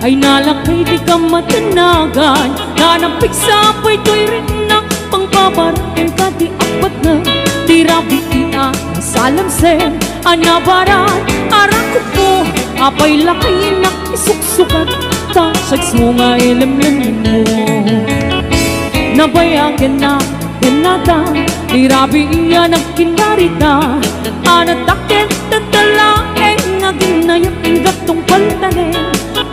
ay nalakay di ka matanagan. Nanampig sa apoy to'y rin na pangbabaran ka di apat na tirabi ina salamsen anabaran arakot mo apay lakay na isuksukat tasag mo nga ilimlim mo nabayagan na ganada tirabi iya nagkinarita anatakin tatalaeng naging nayaking gatong paltanen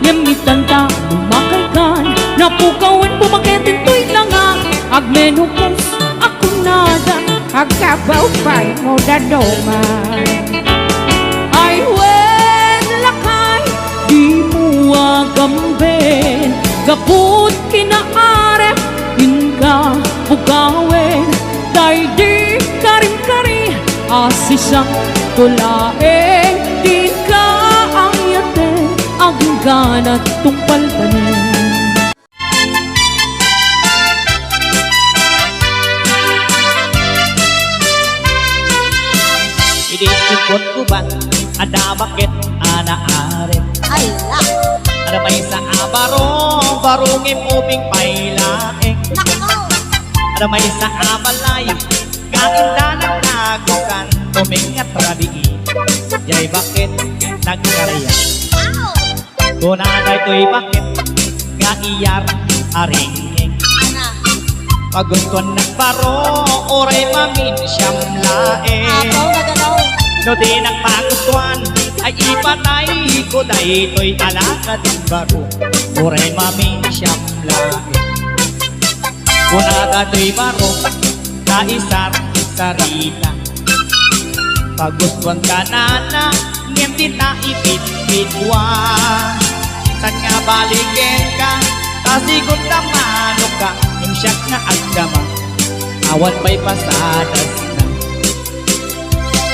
yamitan ta lumakay kan napukawan pumaketin to'y langa agmenukos ako nada Agkabaw pa'y mo dadoman. ay wen lakay di mo agambin gaput kinaarep inka bugawen day di karim-kari asisang tulaeng di ka ang yate ang ganat tungpal tanin. Idi cukot kuban ada bakit ana arep Ala, ada may sa abarong barungim ubing pailaeng nako, ada may sa abalay kaindanan nagukan tumingat rabii jay bakit nagkarya wow, kunada ito'y bakit nga iyar aringing ana, paguntuan nagbaro oray mamin siyam laeng abaw na ganaw, no di nagpagustuhan ay ipatay ko dahi to'y alakad ng baro oray mamin siyam laeng kunada to'y baro kaisar sarita pagustuhan ka na ngem di ta ipit-pitwan san nga balikin ka tasigon ka manok ka imsyak nga agdama awan pa'y pasadas na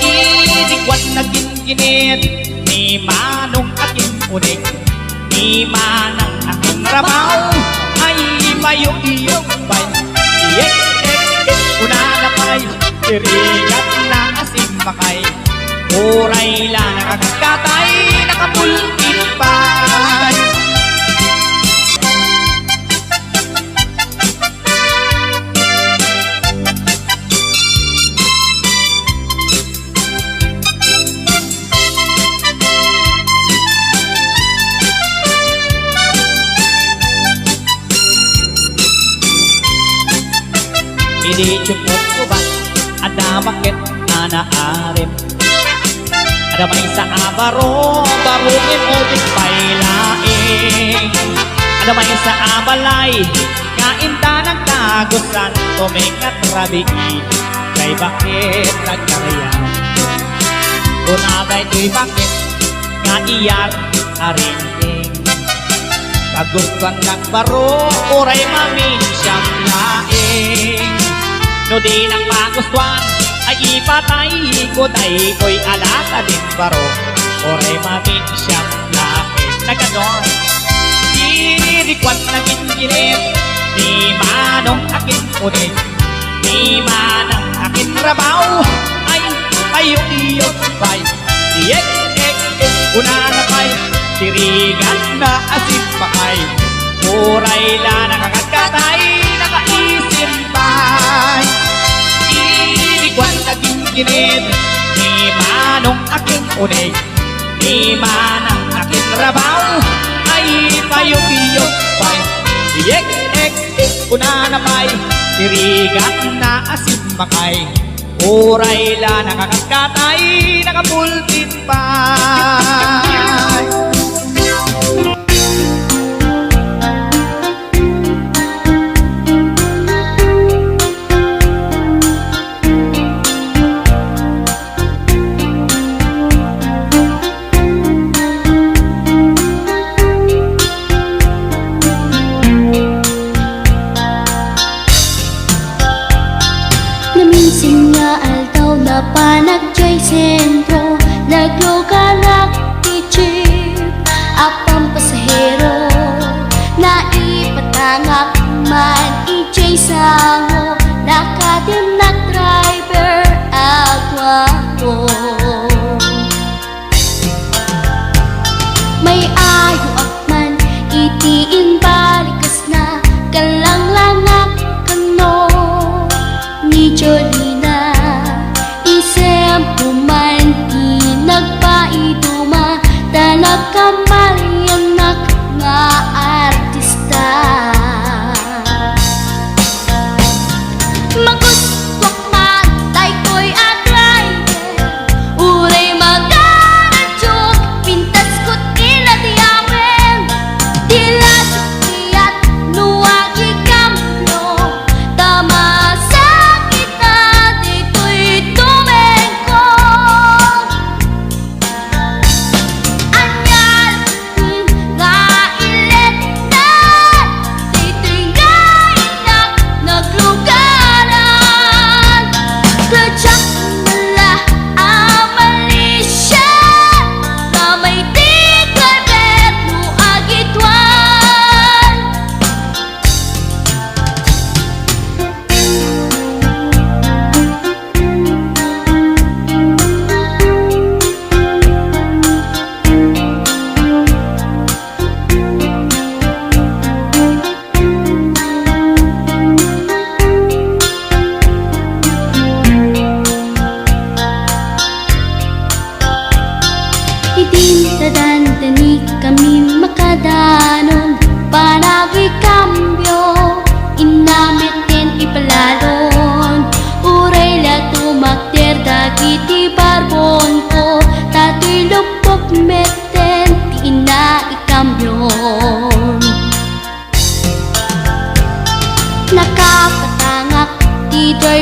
inikwan na ginginit ni manong aking unik ni manang aking rabaw ay mayong-iyong pa'y una na pa'y tirigat na asim makay uray lang nakakatay nakapulkit pa'y Hindi cukot ko ba ada bakit ana arep ada may sa abaro barungin ubing pailaing ada may sa abalay kainta nagtagusan tumingat rabii kay bakit nagkarya kunagay to'y bakit nga iyar aringing kagustuhan nagbaro oray mamin siyang laing no di nang magustuhan ay ipatay ko dahi ko'y alaka din baro oray mamin siyang laing na ganon dirikwan na ginginit ni manong aking unin ni manang aking rabaw ay payong-iyong pa'y una na pa'y tirigan na asin pakay uray la nakakatay nakaisip pa'y inikwan na ginginit ni manong aking unig ni manang aking rabaw ay payong-iyong pa'y una na pa'y tirigan na asin pakay uray la nakakatay nakapultin pa'y Naminsing nga altaw na panagjay sentro naglugalak ichip apang pasahero na ipatangak man ijay sango nakadim na driver agwa mo may ayo akman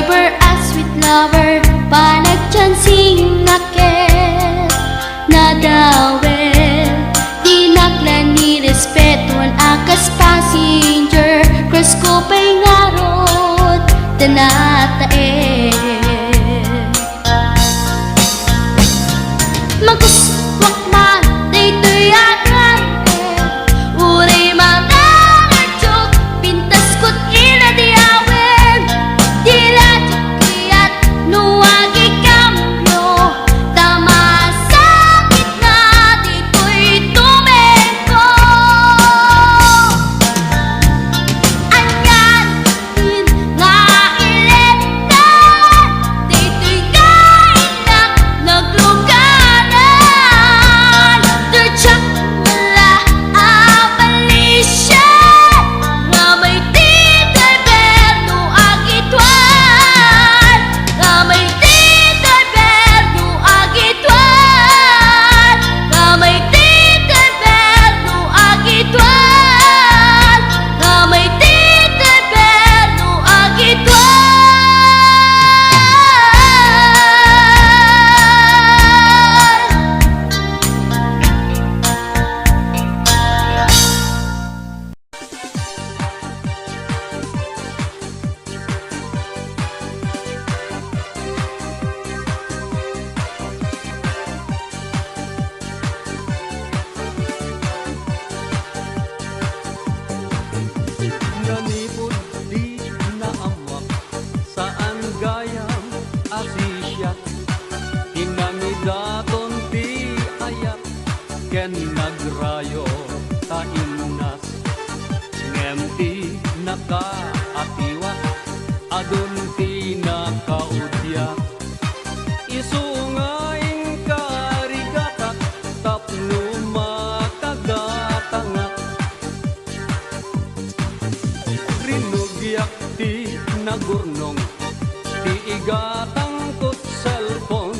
neighbor, a sweet lover, panagchansing nakit na dawel. Dinaklan ni respeton akas passenger, cross ko pa'y ngarot, tanatae. Maguswak man, daytoy agante, uray mga ngadjok, pintas ko't ina di awen. Dila jokiyat, nuwagi kambyo, tama sakit na dito'y tumeko. Anyan, din nga ilenta, dito'y kainak nagluganan. Tertsak mula abalisya, nga may titay berno agitwan, nga may titay berno agitwan, nga may titay berno agitwan, nga may titay berno agitwan. Nanipod di naamwak saan gayam asisya, tinamidaton ti ayat ken nagrayo ta innas. Ngem ti nakaatiwat adun ti nakaudyak, isungaing karigatak tapno makagatangak. Rinugyak ti nagurnong, ti igatang kot cellphone,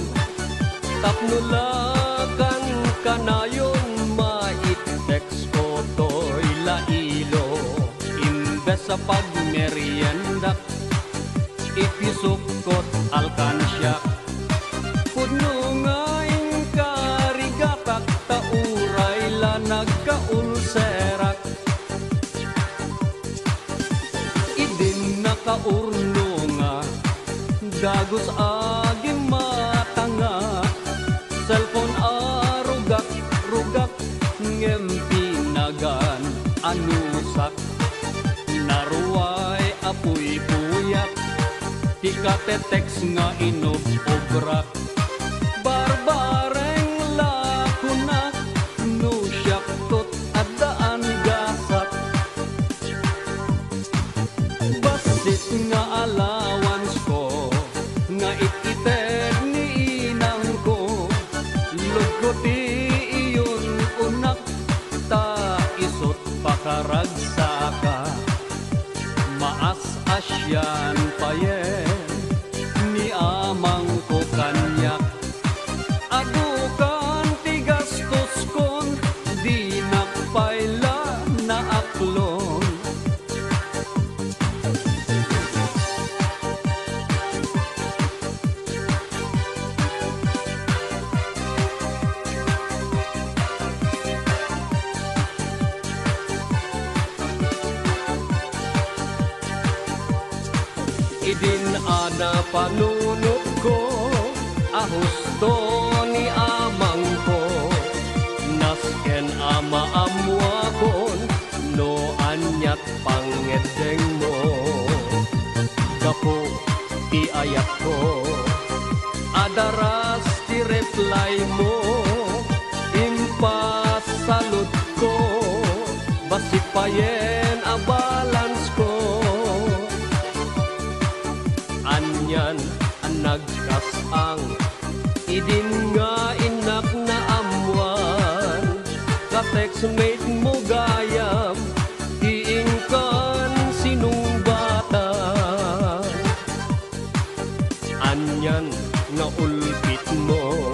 tapnulakan kanayon mait-text ko to'y lailo. Imbes sa pagmerienda, ipisukot alkansya, pudno ngaing karigatak tauray la nagkaulserak. Idin nakaurno nga, gagos agim matanga, cellphone rugak, ngem pinagan anusak. Naruay apoy puyak, tikatetex nga inobobrak. Barbareng lakunak, no syaktot at daan gasak. Basit nga allowance ko, nga ikited ni inang ko, lugkoti iyon unak, ta isot pakaragsaka. Maas asyan payen, ni amang ko kanyak, adukan tigastos kon, di nakpaila na aklon. Idin ana panunot ko, ahusto ni amang ko, nasken ama amwa kon, no anyat pangedeng mo. Gapo ti ayat ko, adaras ti reply mo, impasalud ko, basipayen a balance ko. Anyan ang nagkasang, idin nga inak na amwan, ka-textmate mo gayam, iingkan sinungbatan. Anyan nga ulpit mo,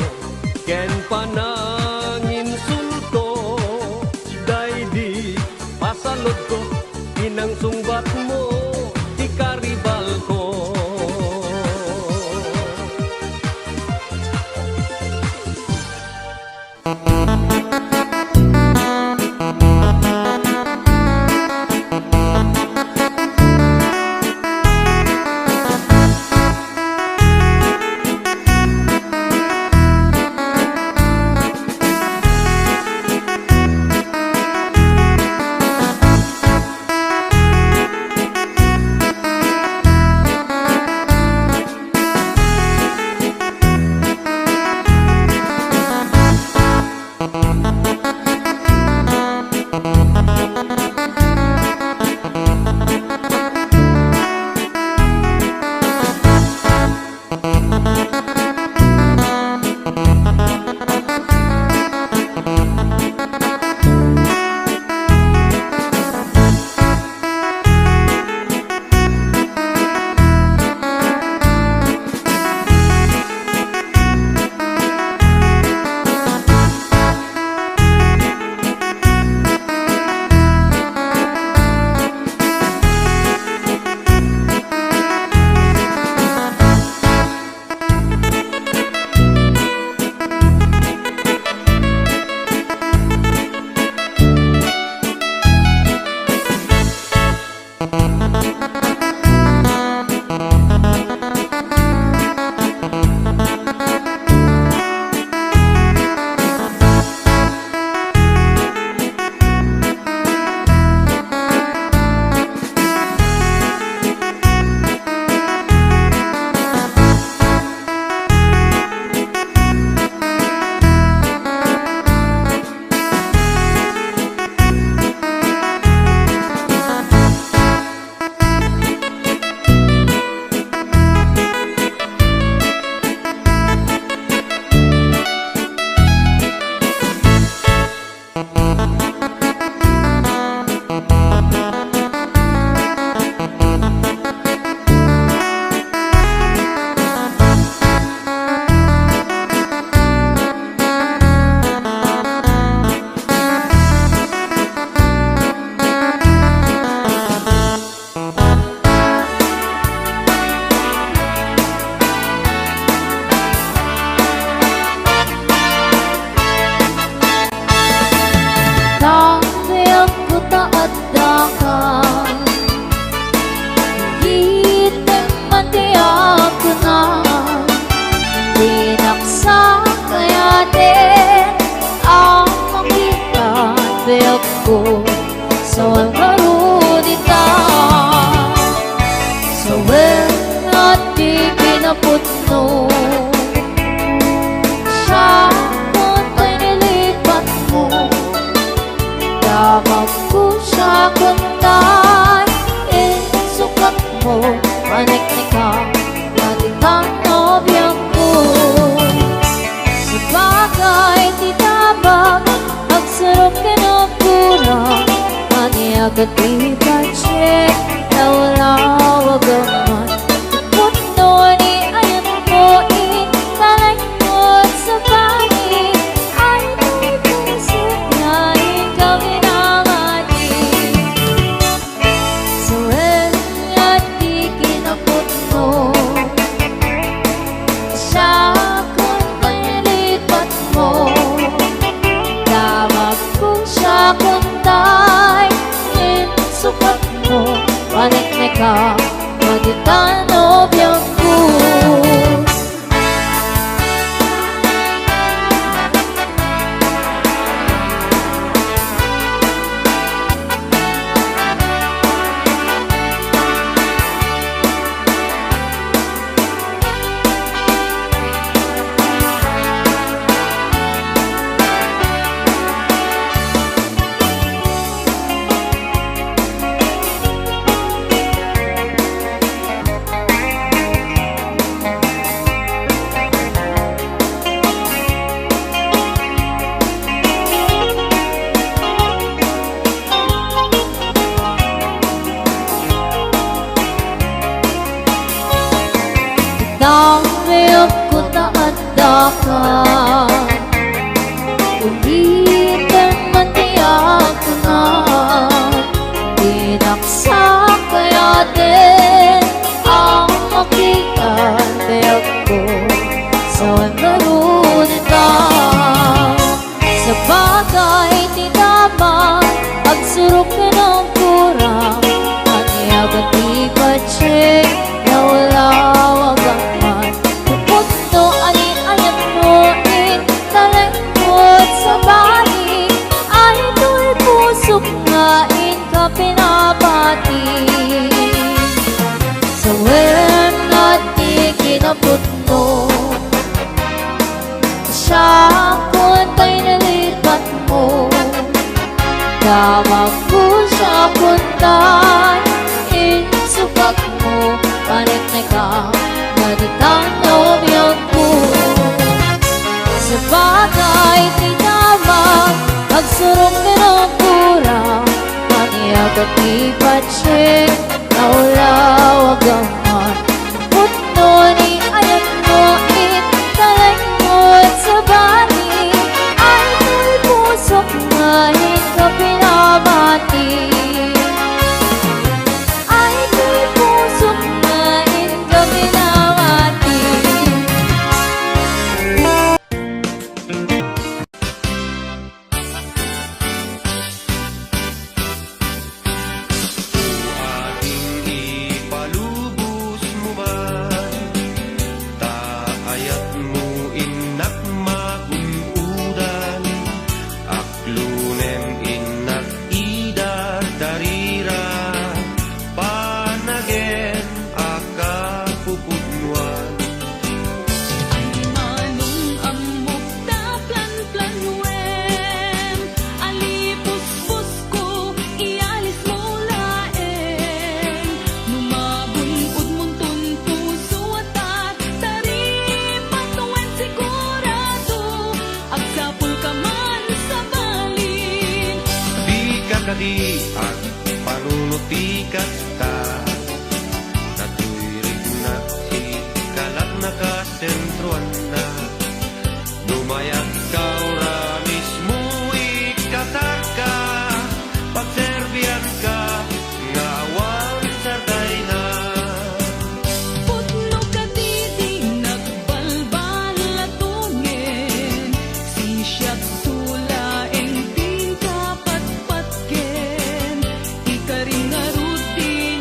ken panangin sulto, daydi pasalod ko, inang sungbat mo, di karibal ko. agad ipatsyek na wala wagaman. Puno ni ayat mo italagmot sa bali. Ay may puso na ikaw inangatin. Sa at di kinapot mo siya kung nilipat mo. Tawag kong siya kung sukat mo, panik na ka, magitano biyang ko. Nang mayroon ko taadakan, ulitin man tiyak ko na. Dinaksak kaya din ang makikan tiyak ko sa narunin ka. Sa bagay di naman pagsurok ka ng kurang, kaniyag at ipatsyek na wala wagaman. Pupunto anin ayat mo italagmot sa bali. Ay do'y pusok ngain ka pinapati. Sa wen at di kinapot mo siya kung ta'y nalipat mo. Tawag ko siya kung ta'y insukat mo. Panik na ka, magitano biyang ko. Sa bagay di naman pagsurong ka ng kurang, kaniyag at ipatsyek na wala wagaman. Puno ni ayat mo italagmot sa bali. Ay may pusok ngayon ka pinabati. Ay may pusok ngayon ka pinabati. Ating ipalubos mo man, taayat mo inak magunudan, aklunem inak ida darira, panagen akapupudnuan. Manong amok ta plan-plan wem, alipus-pus ko ialis mo laeng. Numabunod mong tuntuso at taripat wen sigurado, agsapul ka man sa balin. Di kakadi at panunutikas ta, natuirig na si kalat na kasentruan na. Dumayag ka ora mismo ikatar ka, pagserbian ka nga awan sarday na. Putno ka di nagbalbal latungin, sisyak tulaeng di kapatpatken. Ikaring arut di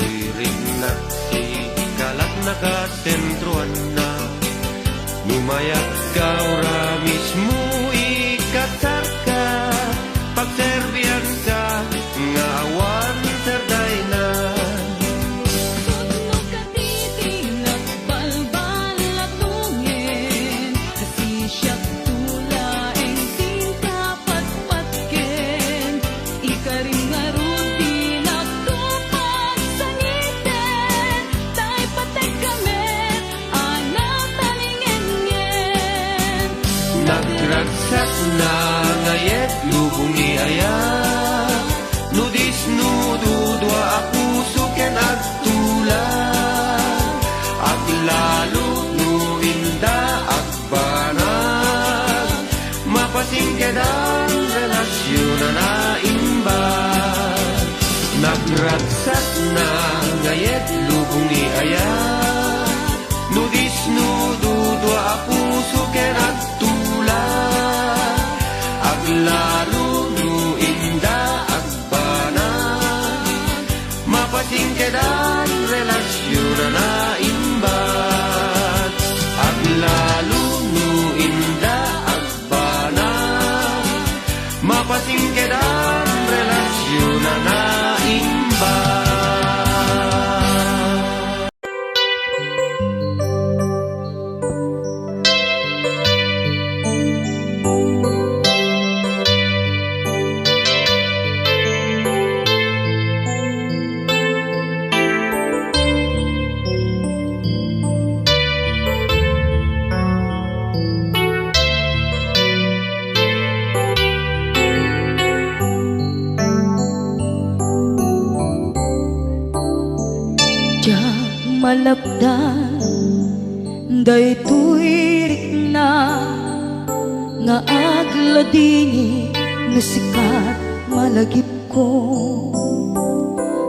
tuwirik na si kalat nakasentruan na lumayak ka ora mismo ikatar ka pagserbian ka nga awan serday na Magkatitinag balbal at tungin kasi siya't tulaeng din kapatpatken ikaring ngaruti nagtupag sa ngiten tay patay kami anak talingengen nagragsak na ngayet lubong ni aya nudis nududwa ako suken at tula at lalo nuinda at banag mapasing kedang relasyon na naimbag nagragsak na ngayet lubong ni aya nudis nududwa ako suken at tula at lalo nuinda at banag mapasing kedang relasyon na naimbag at lalo nuinda at banag mapasing kedang relasyon na naimbag. malapdan day tuirik na nga agladingi nasikat malagip ko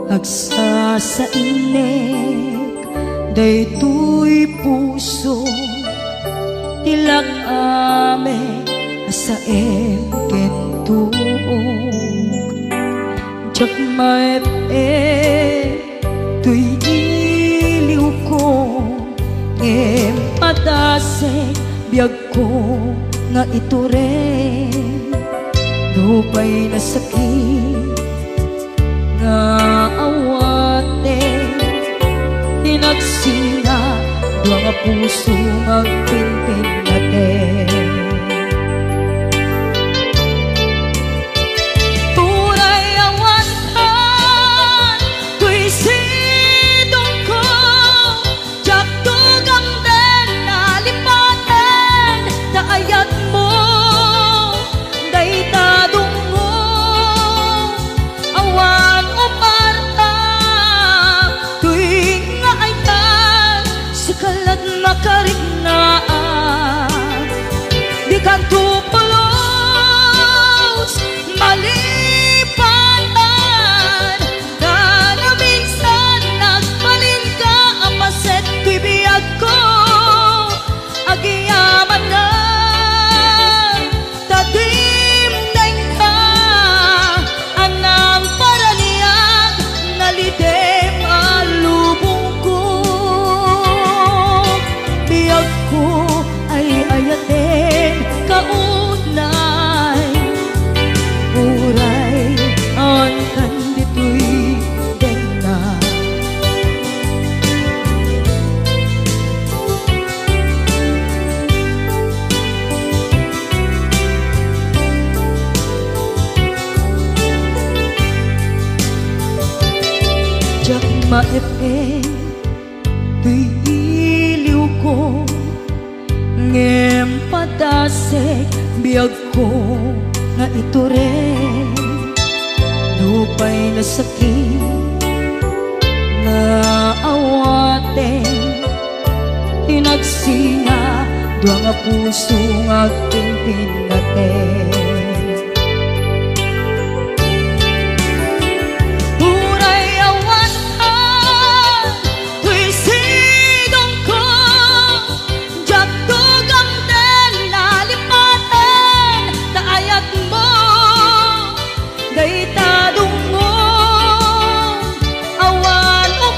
agsa sa inek day tuy puso tilak ame sa emkentuog jak maep tuy iliw ko empatasek biyag ko nga ito rin lupay na sakit nga awate tinagsinga dua nga puso magpinpin natin tunay awantan tuy sidong ko jak tugang den nalipaten na ayat mo day tadong mo awan o parta tuwing nga aytan sa kalat makarignaan di kan tupulos malipatan na minsan nagbalin ka ang paset tuy biyag ko agiyaman na tadim ka anang paraniag nalidem alubong ko biyag ko ay ayaten kaunay uray ang kandito'y dena jak maepe tuy iliw ko ngem patasek biyag ko nga ito rin lupay na sakit na awate tinagsinga dua nga puso nga pinpinaten Uray awantan tuy sidong ko jak tugang den nalipaten na ayat mo day tadong mo awan o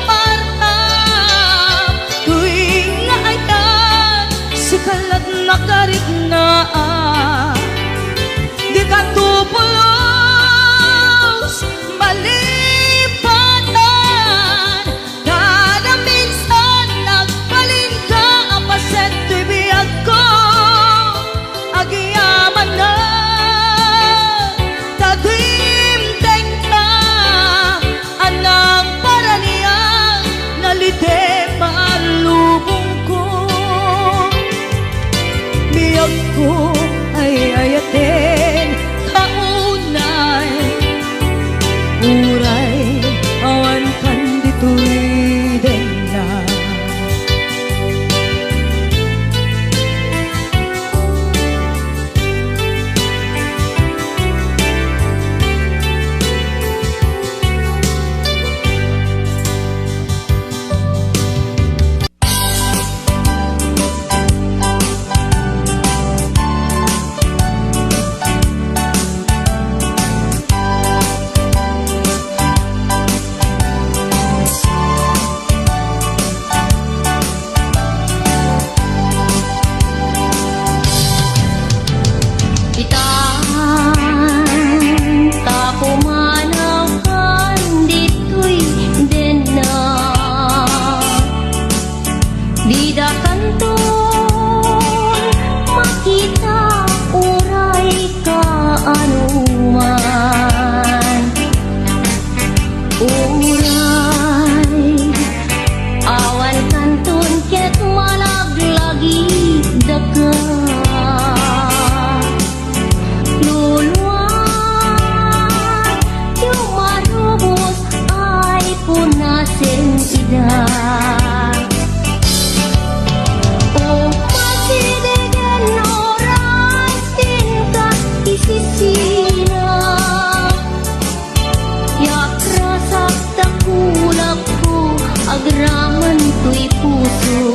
agraman ko'y puso.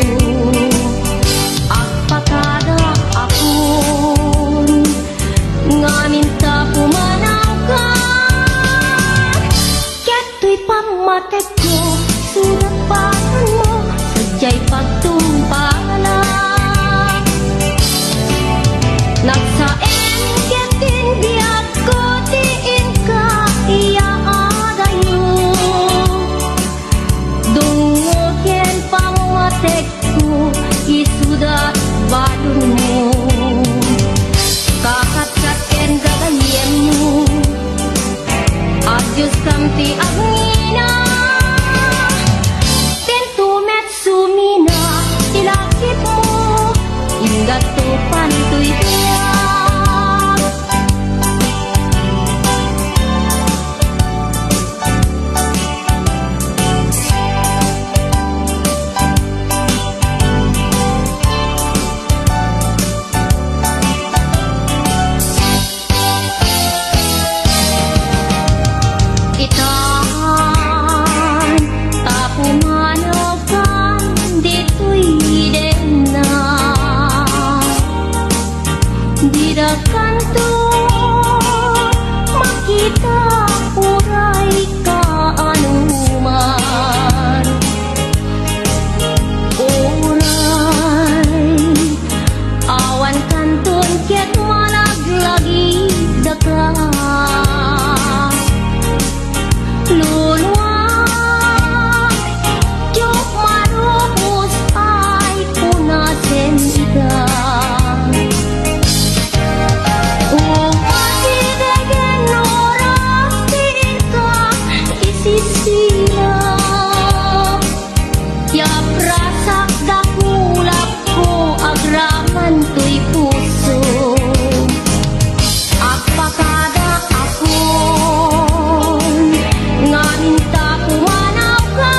Agpakada akon nga minta pumanaw ka. Keto'y pamatek ko, surat pahan mo, sadya'y pagtumpala. Nagsaen ketin biag ko, tiin ka iya adayo. Dungokin pamatek ko, isuda balon mo. Kakatkaten gagayen mo, adyos kamti agngina. Tentumet sumina, ilakit mo, ingat to pantoy tiyak. Itan, tapumanakan, dito'y din na. Didakan to, makita, uray ka anuman. Uray, awan kanton, ket malaglagi daka. Lunwag, jok marupos ay punasen ita. Umatidegen oras tiin ka isisila. Yaprasak dakulap ko, agraman to'y puso. Agpakada akon nga minta pumanaw ka.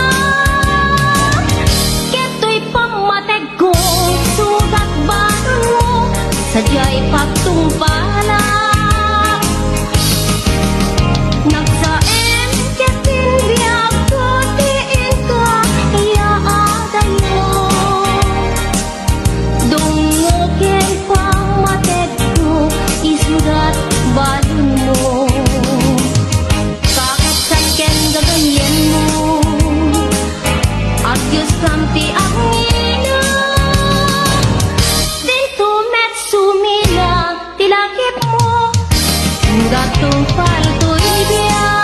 Keto'y pamateg ko, sugat balon mo, sadya'y pagtumpala. Nagsaen ketin biag ko, tiin ka iya adayo. Dungokin pamateg ko, isugat balon mo. Kakatsaken gagayen mo, adyos kamti agngina. Dito met sumila, tilakip mo, gatong palto'y biyak.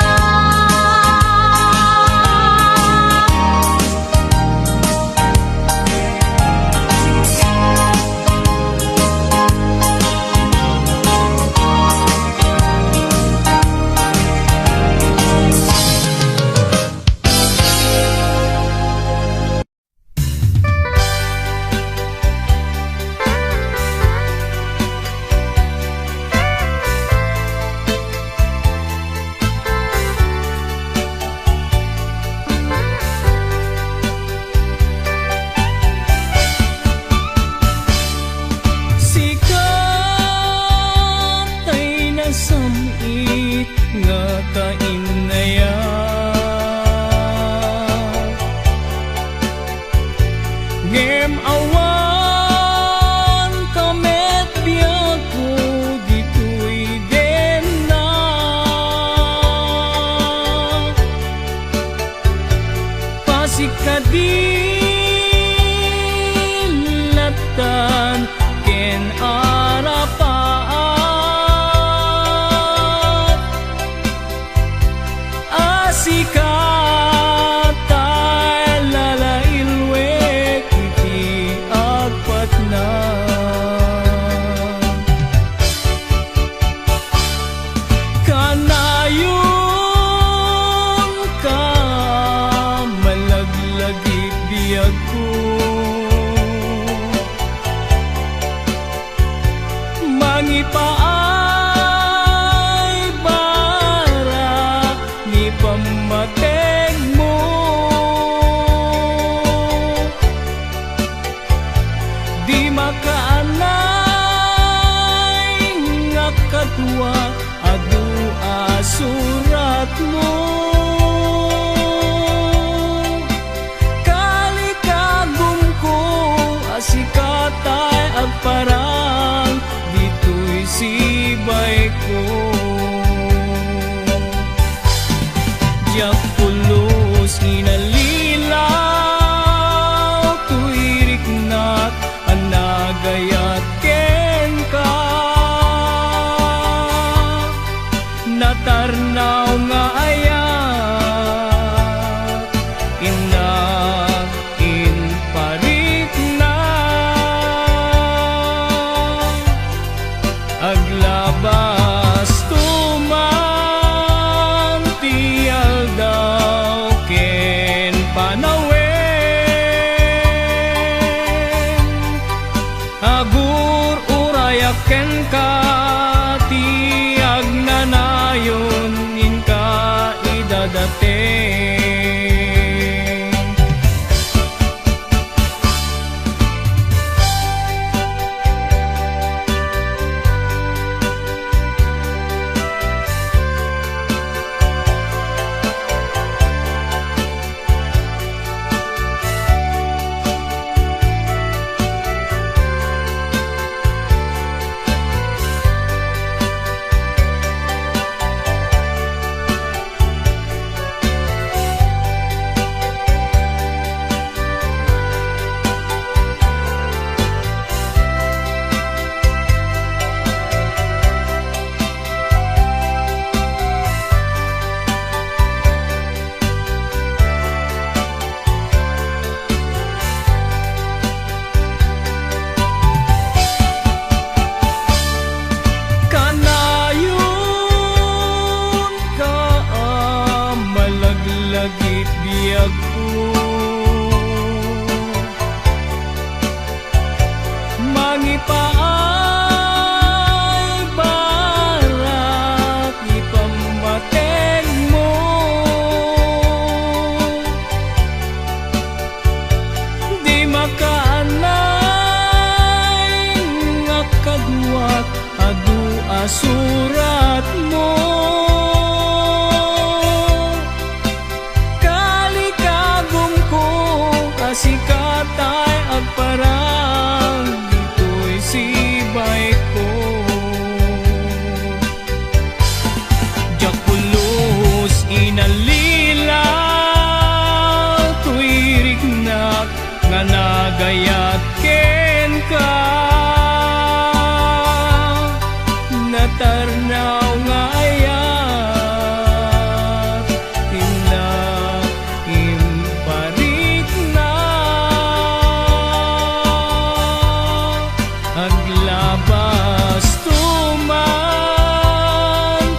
Sikat ay nasamit nga kainaya. Ngem awan kamet biag ko, dito'y din na. Pasikadilatan ken arapaat. Asikatay lalailwek iti agpatna. Kanayon ka malaglagi biag ko. Mangipaay bara ni pamateg mo. Di makaanay nga katwa adu asurat mo. sibay ko. Diyak pulos inalilaw, tuirik na't anagayat ken ka. Natarnaw nga ayat, inain parit na. Aglabas tuman tial daw ken panawen. Agur urayak ken ka tiag nanayon inka idadating. Kanayon ka malaglagit biyag ko. Mangipaay barak ipamateng mo. Di makaanay nga kadwat adu asurat mo. Kalikagom ko kasikatay agparang dito'y sibay ko. Diyak pulos inalilaw, tuirik na't nga nagayat ken ka. Natarnaw nga ayat, tinaim parit na. Aglabas tuman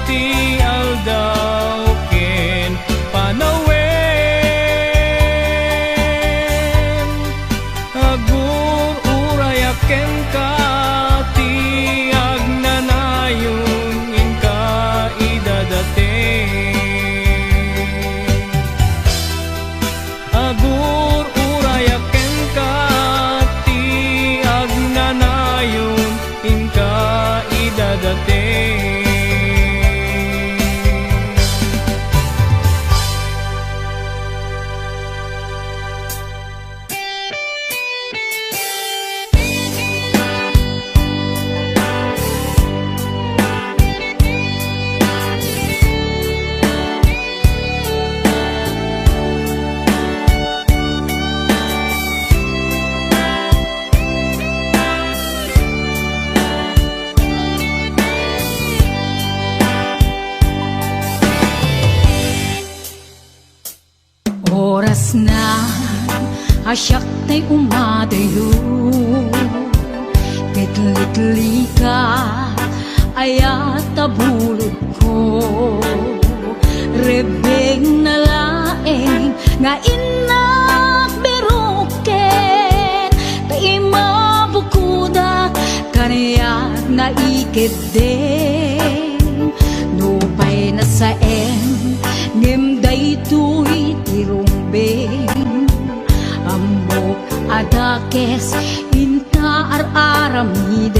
tial daw ken panawen. Agur urayak ken ka tiag nanayon inka idadating. Agur urayak ken ka tiag nanayon inka idadating. Oras na asyak tay umadayo, litli ka ayat tabulod ko. Rebeng na laeng nga inak beruken, tay mabukuda kaniyat na ikeden. Nupay na saen ngem daytoy tirumbeng, ambok adakes inta aramiden.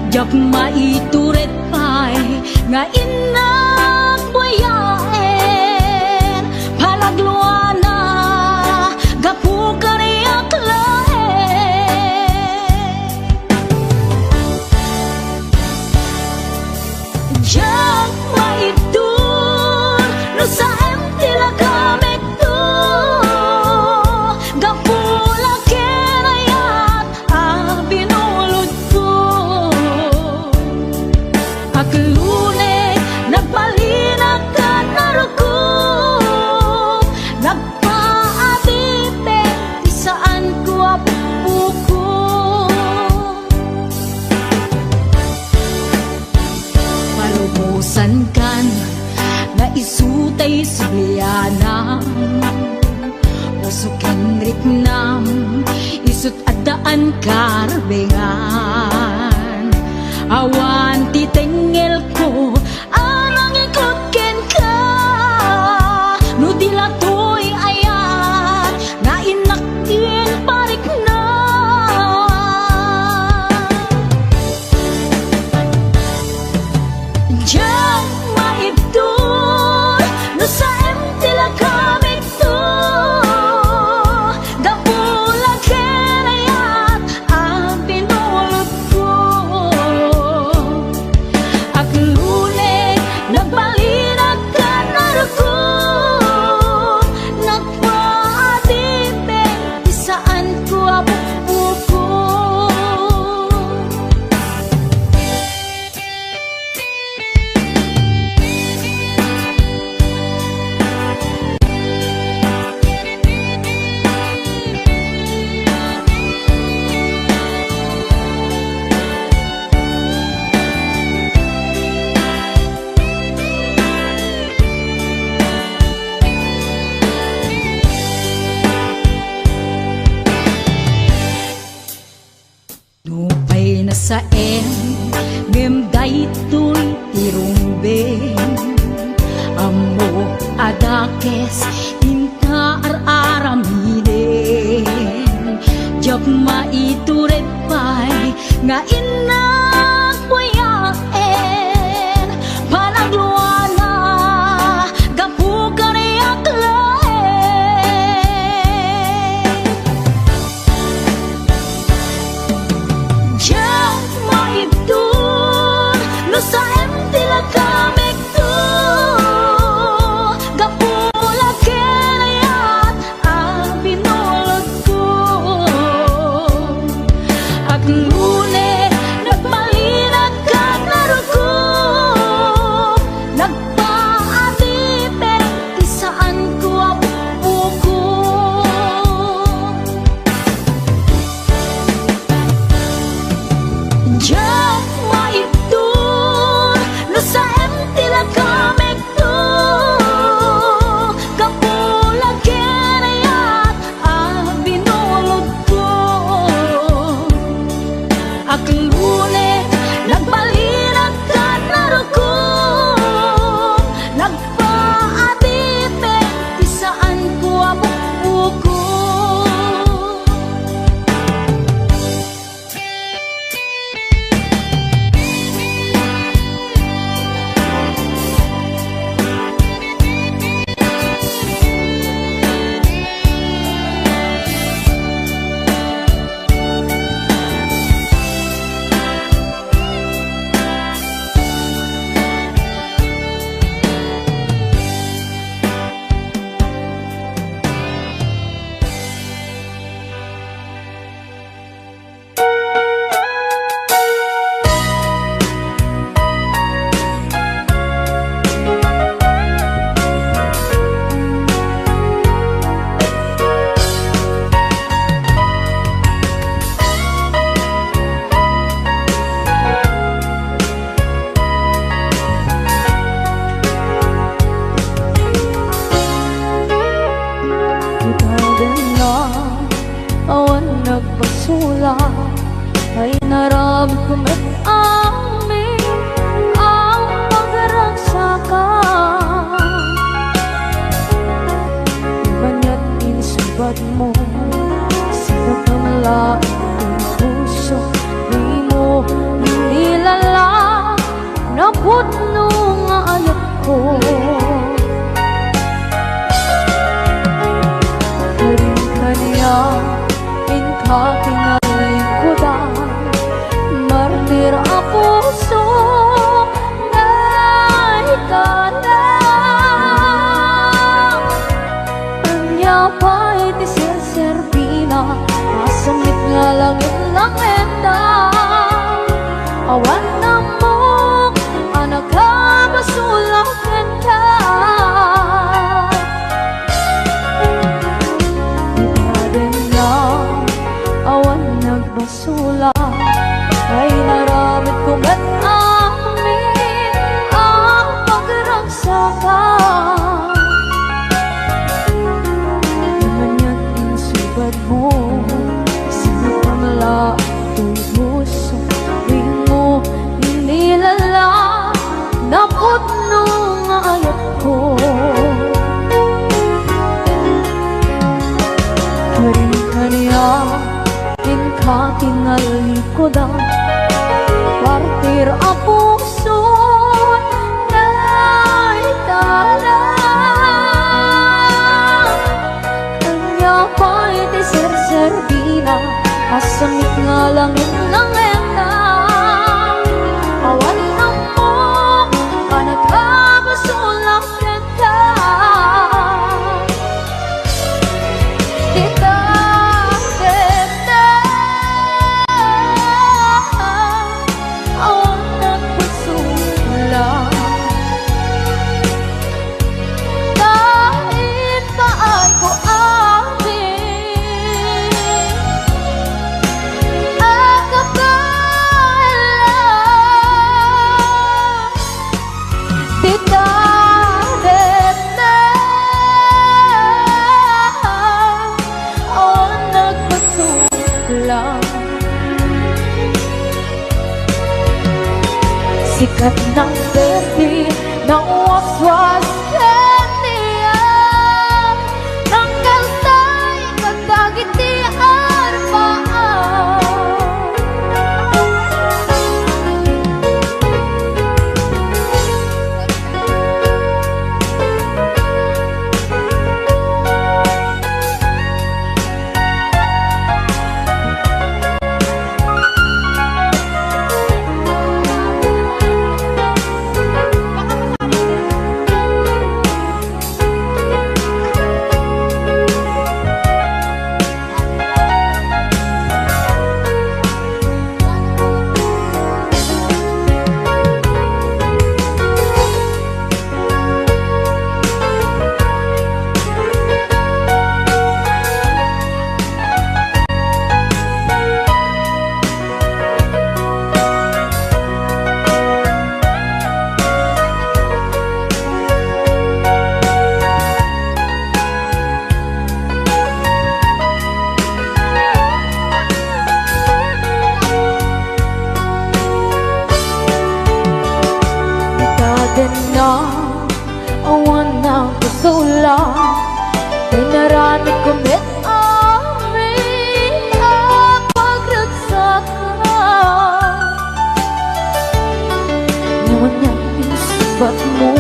Jak maituret pay nga inak buyaen, palagluana gapu kariyak laen. iknam isut adaan karbengan awan titengel ko arang ikot ken ka no dilatoy ayat na inakin parik na Diyan maibdur no sa emtila kami to Dapula kenayat ang pinulot ko Ak lune nagbalinag ka naruko Nagpaadibe isaan ko abuko Nupay na sa ngem daytoy tirumbeng Amo adakes inka araramiden Diyak maituret pay nga inak buyaen Panagluana gapukan iyak laen Diyan maibdur no sa emtila kami to Gapula kenayat ang pinulot ko Ak lune nagbalinag ka naruko Nagpaadibe isaan ko abuko Diyan maibdur no sa emtila kami to Kapula kenayat ang binulot ko Ak lune nagbalinag ka naruko Nagpaadibe isaan ko abuko awan nagpasula ay naramit ko met amin ang pagragsakan Banya't inisubad mo sa pagkamalain ng puso Di mo nilala na putno nga ayat ko Kanya inka kinalingkudan Martir ang puso na ikalang Anya pa'y tiserservina Masamit nga langit ng endang Awan na mo anak ka basulang kenta awan nagbasula ay naramit ko met amin ang pagragsakan Namanya't insubad katingalikodan partir ang puso na itala kanya pa'y tiser-serbina asamit nga langit ng ena awan na mo ka nagkabasulak ka Tita Tete awan nagpasulang kahit paay ko amin akapalan Tita Tete awan nagpasulang sikat ng baby ng waswas kaniya ng kaltay kagdagitian paan na awan ng kusula pinarami kumit amin ang pagragsakan naman niyang pinasibat mo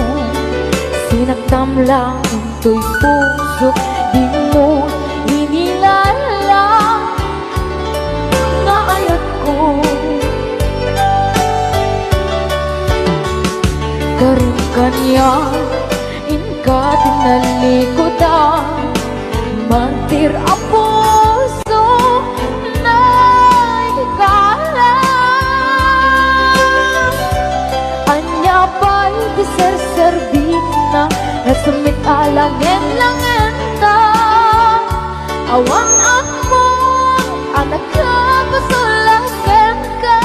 sinagtam lang into'y puso di mo hinilala nga ayat ko karon kanya inka tinalikodan mantir ang puso na hikala anya pa'y diser-serbina nasumit alangin langin na awan ako anak ka pasulakan ka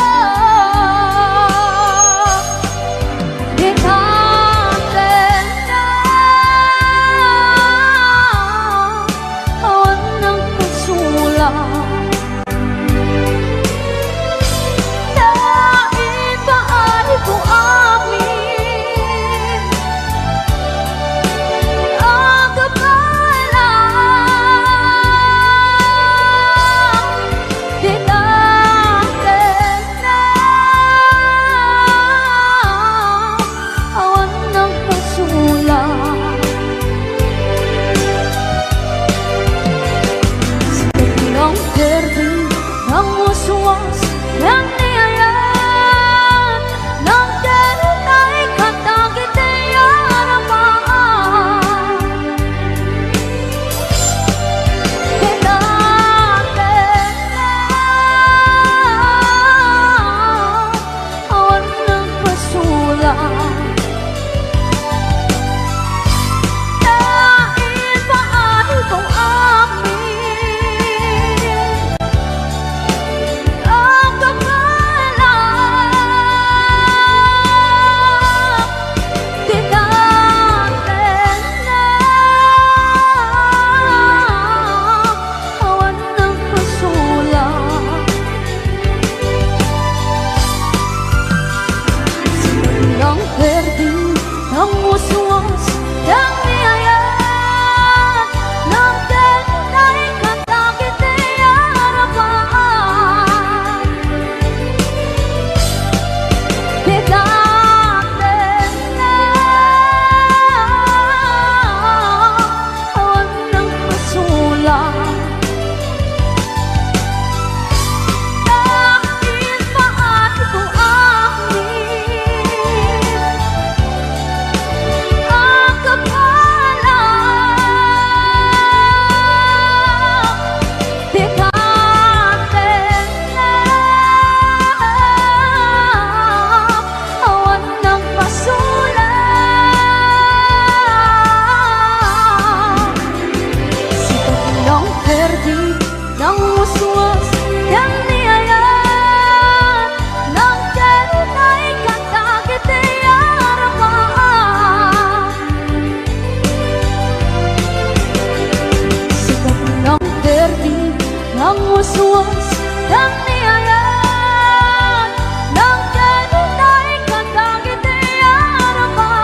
was-was ng niyayan ng kanunay kandang itiarapaan.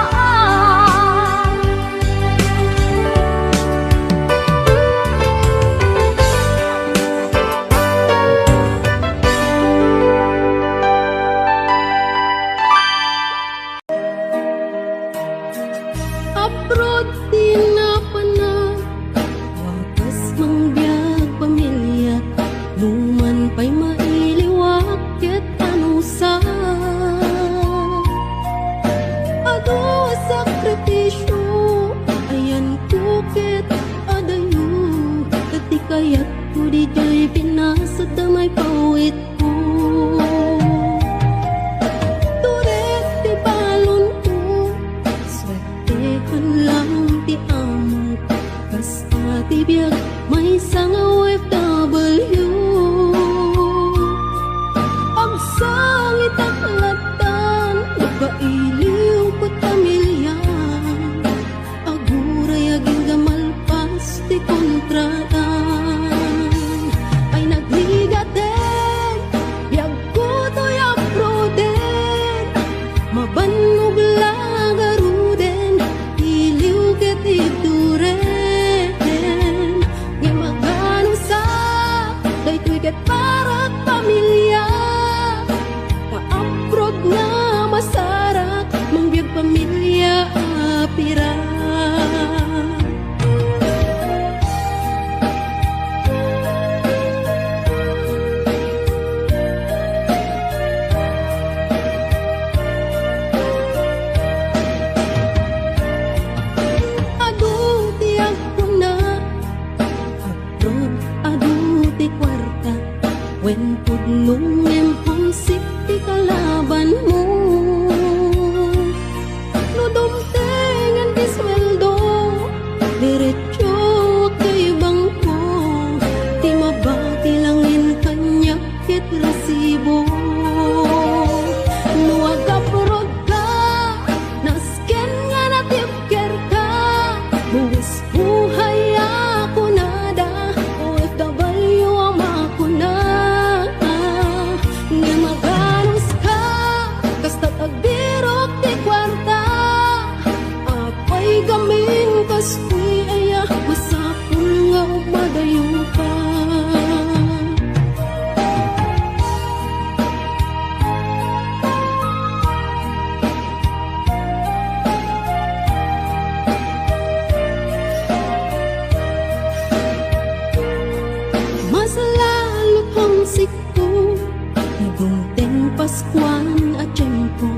Abroad tinapanag, wakas mang biyag pamilya, numan pa'y mailiwak ket anusa. Ado sakripisyo, ayan ko ket adayo, tati kaya't ko di jay pinasa damay pawit ko. Turet ti balon ko, swetehan lang ti amang, basta ti biyag may sang OFW. Ang sangit at latan, nagkailiw ko't pamilya, aguray aging gamalpas ti kontratan. Ay nagligat din, biyag ko to'y abroden, mabanog lagaruden, iliw ket ituren. Nga magano sa daytoy ket parak pamilya, ka-abroad nga masarak, mangbiyag pamilya apira. Adung tiyak ko na abroad, adu ti kwarta, wen pudnong homesick ti kalaban mo. No dumtengan ti sweldo, diretso kay bangko, ti mabati langin kanya ket resibo. No agapurod ka, nasken nga natipker ka, buwis buhay ako nada, OFW ang makuna. Nga maganos ka, kasta't agdirok ti kwarta, apay gamin kastoy aya, masapul nga madayo pa. Mas lalo pang sikpo, nagungteng Paskuan at tiyempo,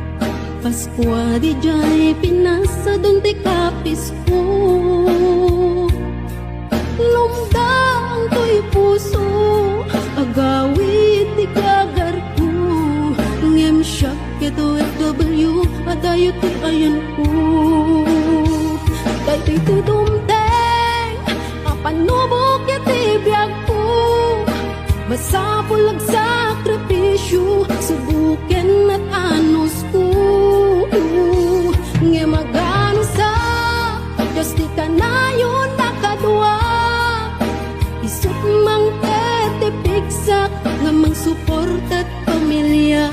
Paskwa di jay pinasa dun ti kapis ko. Lumda ang to'y puso, agawit ti gagar ko, ngem siyak ket OFW, adayo ti ayan ko. Daytoy tudumteng, apanubok ket ti biyag ko, masapulag sakripisyo, subuken at anos ko. Nga magano sa Diyos di kanayon nakadwa, isut mang tetipigsak nga mang suportat pamilya.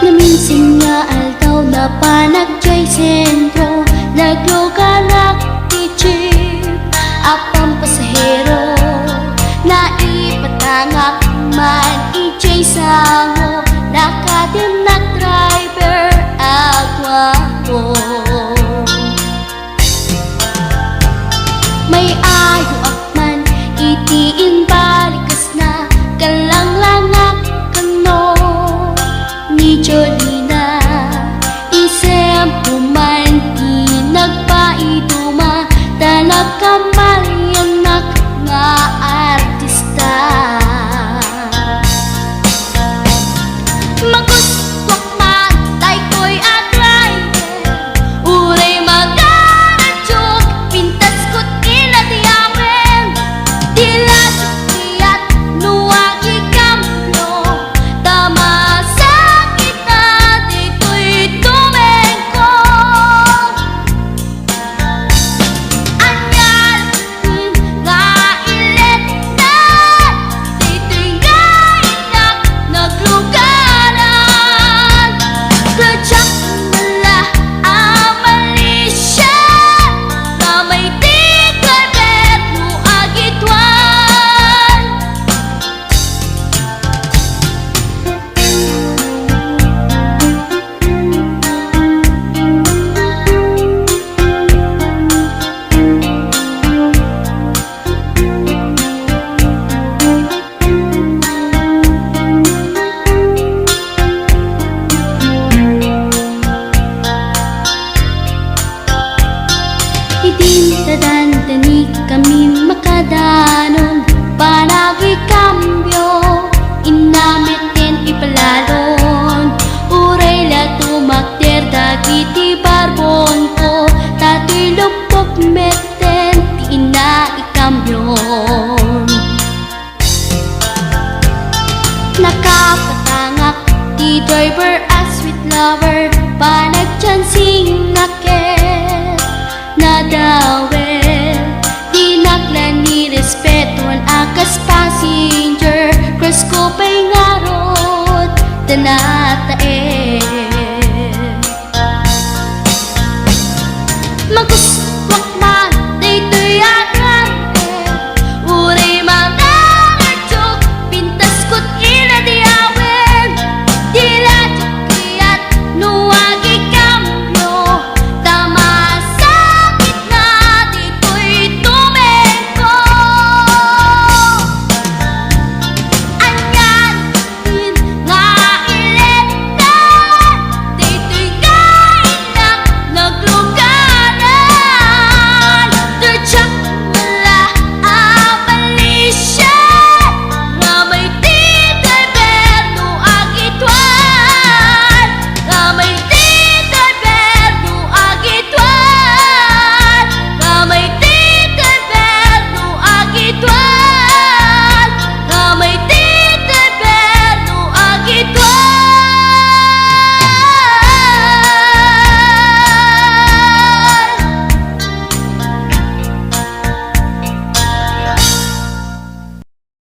Naminsan nga aldaw na panagjay sentro, nagluganak ti jeep, apang pasahero, naipatangak man ijay sango, nakadim na driver agwapo. May ayo akman itiin balikas na, kalang-langak kano ni Jolina, isem puman nakapatangak di driver as sweet lover panagchansing nakel nadawel di naklan ni respetuan akas passenger cross ko pa'y ngarot danata